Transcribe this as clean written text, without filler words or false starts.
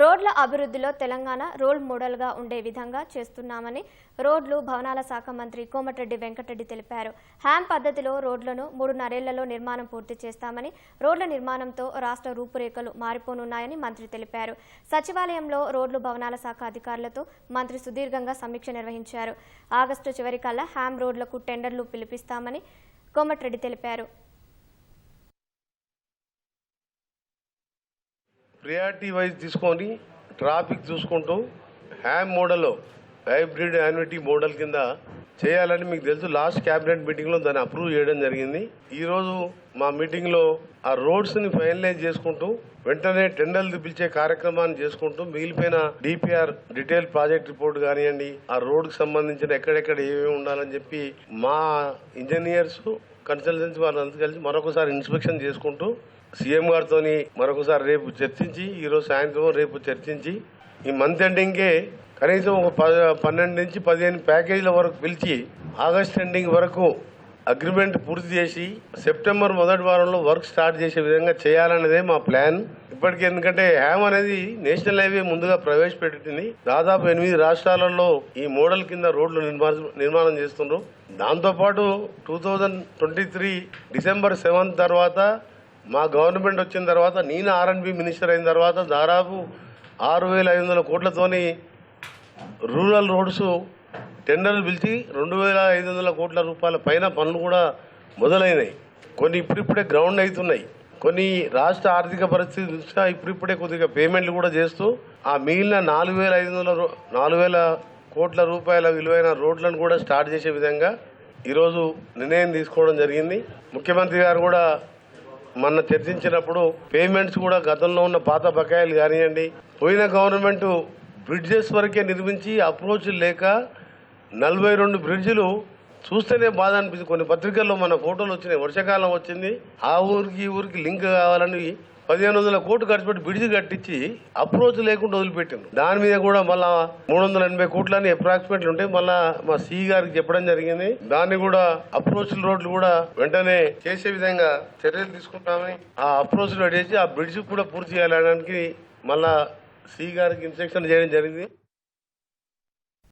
రోడ్ల అభివృద్ధిలో తెలంగాణ రోల్ మోడల్గా ఉండే విధంగా చేస్తున్నామని రోడ్లు భవనాల శాఖ మంత్రి కోమటిరెడ్డి వెంకటరెడ్డి తెలిపారు. హ్యామ్ పద్ధతిలో రోడ్లను 3.5 ఏళ్లలో నిర్మాణం పూర్తి చేస్తామని, రోడ్ల నిర్మాణంతో రాష్ట్ర రూపురేఖలు మారిపోనున్నాయని మంత్రి తెలిపారు. సచివాలయంలో రోడ్లు భవనాల శాఖ అధికారులతో మంత్రి సుదీర్ఘంగా సమీక్ష నిర్వహించారు. ఆగస్టు చివరికల్లా హ్యామ్ రోడ్లకు టెండర్లు పిలిపిస్తామని కోమటిరెడ్డి తెలిపారు. ప్రియారిటీ వైజ్ తీసుకొని ట్రాఫిక్ చూసుకుంటూ HAM model hybrid annuity model కింద చేయాలని మీకు తెలుసు. లాస్ట్ క్యాబినెట్ మీటింగ్లో దాన్ని అప్రూవ్ చేయడం జరిగింది. ఈరోజు మా మీటింగ్లో ఆ రోడ్స్ని ఫైనలైజ్ చేసుకుంటూ వెంటనే టెండర్లు పిలిచే కార్యక్రమాన్ని చేసుకుంటూ మిగిలిపోయిన డిపిఆర్ డీటెయిల్ ప్రాజెక్ట్ రిపోర్ట్ కానివ్వండి, ఆ రోడ్కి సంబంధించిన ఎక్కడెక్కడ ఏమేమి ఉండాలని చెప్పి మా ఇంజనీర్స్ కన్సల్టెన్సీ వాళ్ళంతా కలిసి మరొకసారి ఇన్స్పెక్షన్ చేసుకుంటూ సీఎం గారితో మరొకసారి రేపు చర్చించి, ఈరోజు సాయంత్రం రేపు చర్చించి ఈ మంత్ ఎండింగ్కే కనీసం ఒక 12 నుంచి 15 ప్యాకేజీల వరకు పిలిచి ఆగస్ట్ ఎండింగ్ వరకు అగ్రిమెంట్ పూర్తి చేసి సెప్టెంబర్ మొదటి వారంలో వర్క్ స్టార్ట్ చేసే విధంగా చేయాలనేదే మా ప్లాన్. ఇప్పటికీ ఎందుకంటే హ్యామ్ అనేది నేషనల్ హైవే ముందుగా ప్రవేశపెట్టింది. దాదాపు 8 రాష్ట్రాలలో ఈ మోడల్ కింద రోడ్లు నిర్మాణం చేస్తున్నారు. దాంతోపాటు 2023 డిసెంబర్ 7 తర్వాత మా గవర్నమెంట్ వచ్చిన తర్వాత, నేను R&B మినిస్టర్ అయిన తర్వాత దాదాపు 6,500 కోట్లతోని రూరల్ రోడ్స్ టెండర్లు పిలిచి 2,500 కోట్ల రూపాయల పైన పనులు కూడా మొదలైనాయి. కొన్ని ఇప్పుడిప్పుడే గ్రౌండ్ అవుతున్నాయి. కొన్ని రాష్ట్ర ఆర్థిక పరిస్థితి దృష్ట్యా ఇప్పుడిప్పుడే కొద్దిగా పేమెంట్లు కూడా చేస్తూ ఆ మిగిలిన 4,000 కోట్ల రూపాయల విలువైన రోడ్లను కూడా స్టార్ట్ చేసే విధంగా ఈరోజు నిర్ణయం తీసుకోవడం జరిగింది. ముఖ్యమంత్రి గారు కూడా మొన్న చర్చించినప్పుడు పేమెంట్స్ కూడా గతంలో ఉన్న పాత బకాయిలు కానివ్వండి, పోయిన గవర్నమెంట్ బ్రిడ్జెస్ వరకే నిర్మించి అప్రోచ్ లేక 42 బ్రిడ్జిలు చూస్తేనే బాధ అనిపిస్తుంది. కొన్ని పత్రికల్లో మన ఫోటోలు వచ్చినాయి. వర్షాకాలం వచ్చింది, ఆ ఊరికి ఈ ఊరికి లింక్ కావాలని 1,500 కోట్లు ఖర్చు పెట్టి బ్రిడ్జి కట్టించి అప్రోచ్ లేకుండా వదిలిపెట్టింది. దాని మీద కూడా మళ్ళా 380 కోట్లని అప్రాక్సిమేట్లు ఉంటే మళ్ళా మా సి గారికి చెప్పడం జరిగింది. దాన్ని కూడా అప్రోచ్ రోడ్లు కూడా వెంటనే చేసే విధంగా చర్యలు తీసుకుంటామని, ఆ అప్రోచ్ రోడ్ చేసి ఆ బ్రిడ్జ్ కూడా పూర్తి చేయాలడానికి మళ్ళా సి గారికి ఇన్స్ట్రక్షన్ చేయడం జరిగింది.